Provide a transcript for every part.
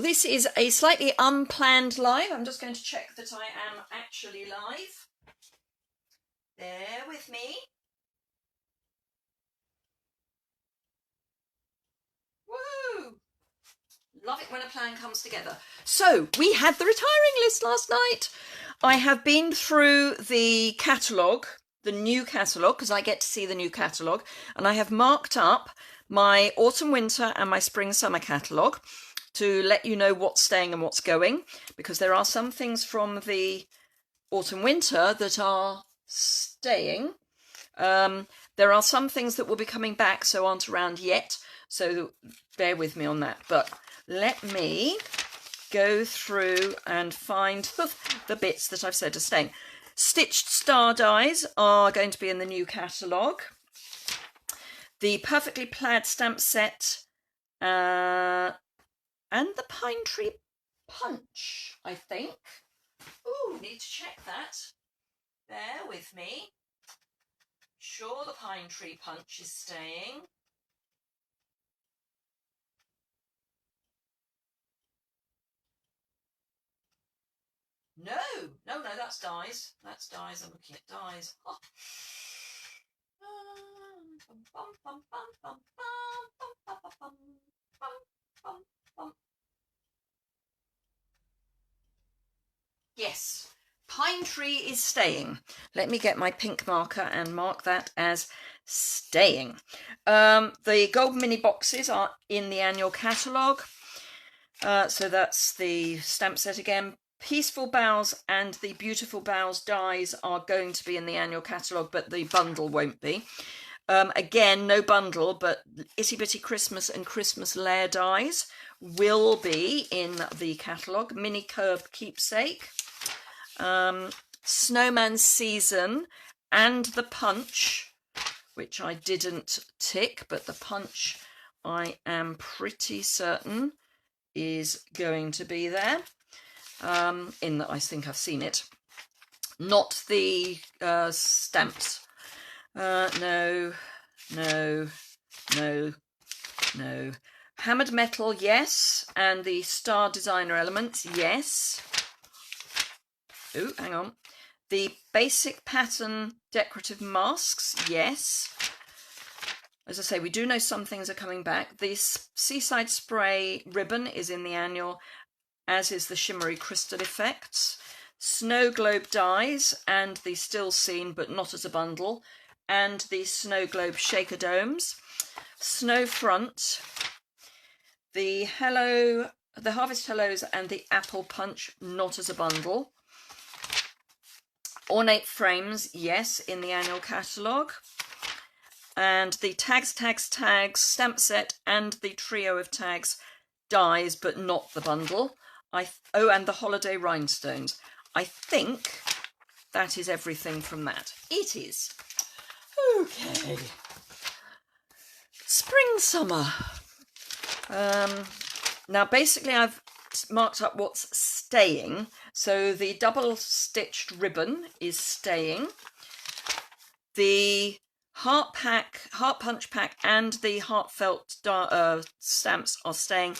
Well, this is a slightly unplanned live. I'm just going to check that I am actually live. Bear with me. Woo! Love it when a plan comes together. So we had the retiring list last night. I have been through the catalogue, the new catalogue, because I get to see the new catalogue, and I have marked up my autumn winter and my spring summer catalogue to let you know what's staying and what's going, because there are some things from the autumn winter that are staying. There are some things that will be coming back, so aren't around yet, so bear with me on that. But let me go through and find the bits that I've said are staying. Stitched star dies are going to be in the new catalogue. The perfectly plaid stamp set and the pine tree punch, I think. Ooh, need to check that. Bear with me. Sure, the pine tree punch is staying. No, that's dies. That's dies. I'm looking at dies. Oh. Yes, pine tree is staying. Let me get my pink marker and mark that as staying. The gold mini boxes are in the annual catalogue. So that's the stamp set again. Peaceful Boughs and the Beautiful Boughs dies are going to be in the annual catalogue, but the bundle won't be. Again, no bundle, but Itty Bitty Christmas and Christmas Lair dies will be in the catalogue. Mini Curved Keepsake, Snowman Season, and the Punch, which I didn't tick, but the Punch I am pretty certain is going to be there. In that I think I've seen it. Not the stamps. No. Hammered metal, yes. And the star designer elements, yes. Oh, hang on. The basic pattern decorative masks, yes. As I say, we do know some things are coming back. The Seaside Spray ribbon is in the annual, as is the shimmery crystal effects. Snow Globe dies and the Still Scene, but not as a bundle, and the Snow Globe shaker domes. Snowfront, the Harvest Hellos and the Apple Punch, not as a bundle. Ornate Frames, yes, in the annual catalogue. And the Tags stamp set and the trio of tags dies, but not the bundle. And the Holiday Rhinestones. I think that is everything from that. It is. Okay. Spring, summer. Now, basically, I've marked up what's staying. So the double stitched ribbon is staying. The Heart Punch Pack and the Heartfelt stamps are staying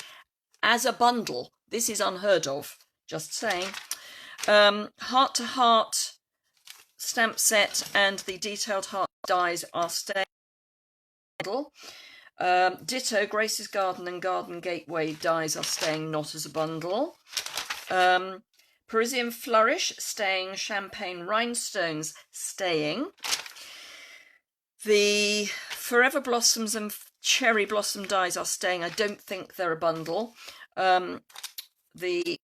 as a bundle. This is unheard of, just saying. Heart to Heart stamp set and the detailed heart dies are staying. Ditto Grace's Garden and Garden Gateway dies are staying, not as a bundle. Parisian Flourish staying. Champagne Rhinestones staying. The Forever Blossoms and Cherry Blossom dies are staying. I don't think they're a bundle. The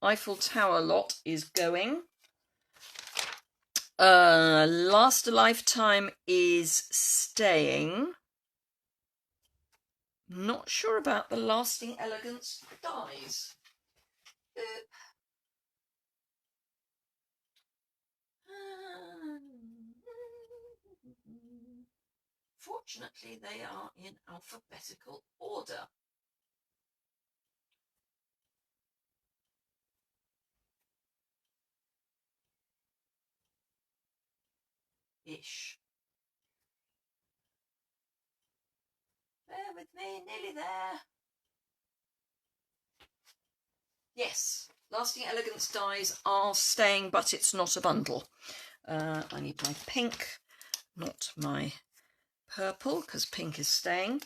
Eiffel Tower lot is going. Last a Lifetime is staying. Not sure about the Lasting Elegance dies. Fortunately, they are in alphabetical order. Ish. Bear with me, nearly there. Lasting Elegance dies are staying, but it's not a bundle. I need my pink, not my purple, because pink is staying.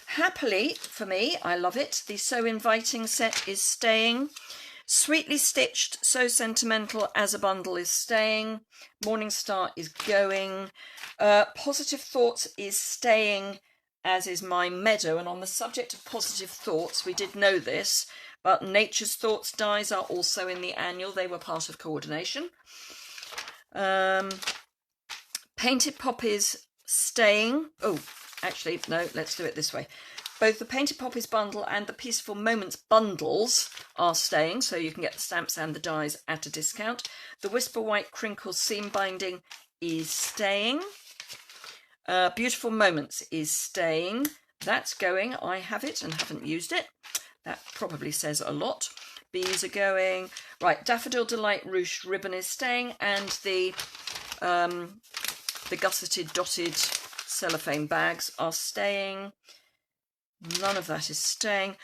Happily, for me, I love it. The So Inviting set is staying. Sweetly Stitched, So Sentimental as a bundle is staying. Morning Star is going. Positive Thoughts is staying, as is My Meadow. And on the subject of Positive Thoughts, we did know this, but Nature's Thoughts dies are also in the annual. They were part of coordination. Painted Poppies staying. Oh, actually, no, let's do it this way. Both the Painted Poppies bundle and the Peaceful Moments bundles are staying, so you can get the stamps and the dies at a discount. The Whisper White Crinkle Seam Binding is staying. Beautiful Moments is staying. That's going. I have it and haven't used it. That probably says a lot. Bees are going. Right, Daffodil Delight Ruche Ribbon is staying, and the gusseted dotted cellophane bags are staying. None of that is staying.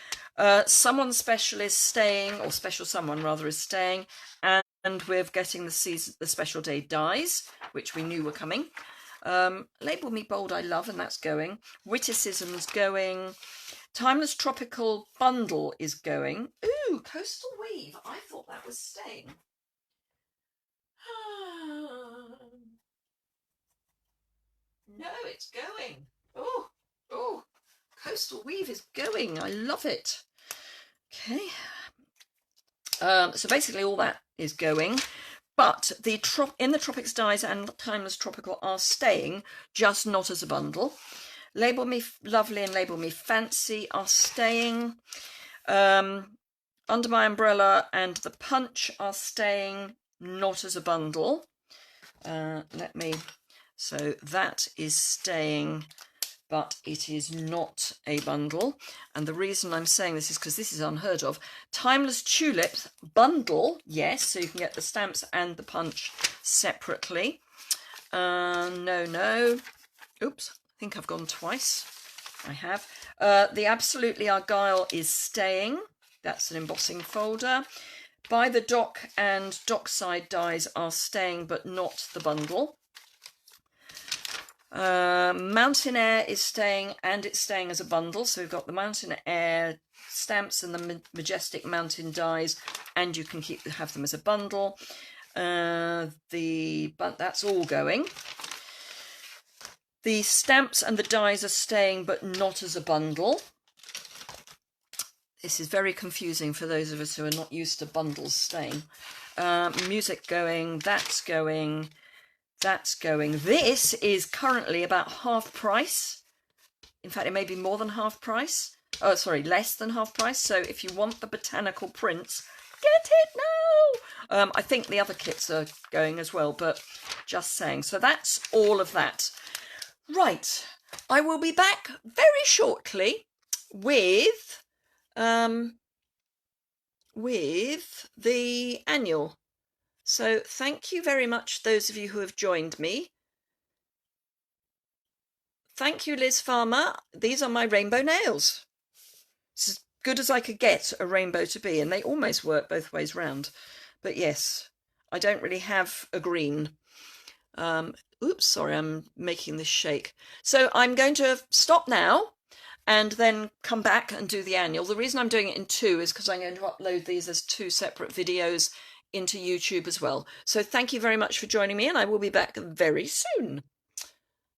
Someone Special is staying, or Special Someone rather is staying, and we're getting the Special Day dies, which we knew were coming. Label Me Bold I Love, and that's going. Witticisms going. Timeless Tropical Bundle is going. Ooh, Coastal Weave. I thought that was staying. No, it's going. Oh, oh. Coastal Weave is going. I love it. Okay. So basically all that is going, but the In the Tropics dies and Timeless Tropical are staying, just not as a bundle. Label Me Lovely and Label Me Fancy are staying. Under My Umbrella and The Punch are staying, not as a bundle. So that is staying, but it is not a bundle. And the reason I'm saying this is because this is unheard of. Timeless Tulip bundle, yes, so you can get the stamps and the punch separately. No. Oops, I think I've gone twice. I have. The Absolutely Argyle is staying. That's an embossing folder. By the Dock and Dockside dies are staying, but not the bundle. Mountain Air is staying, and it's staying as a bundle, so we've got the Mountain Air stamps and the Majestic Mountain dies, and you can have them as a bundle. But that's all going. The stamps and the dies are staying, but not as a bundle. This is very confusing for those of us who are not used to bundles staying. Music going, that's going. That's going. This is currently about half price. In fact, it may be more than half price. Oh, sorry, less than half price. So if you want the botanical prints, get it now. I think the other kits are going as well, but just saying. So that's all of that. Right. I will be back very shortly with the annual. So thank you very much, those of you who have joined me. Thank you, Liz Farmer. These are my rainbow nails. It's as good as I could get a rainbow to be, and they almost work both ways round. But yes, I don't really have a green. Oops, sorry, I'm making this shake. So I'm going to stop now and then come back and do the annual. The reason I'm doing it in two is because I'm going to upload these as two separate videos into YouTube as well. So thank you very much for joining me, and I will be back very soon.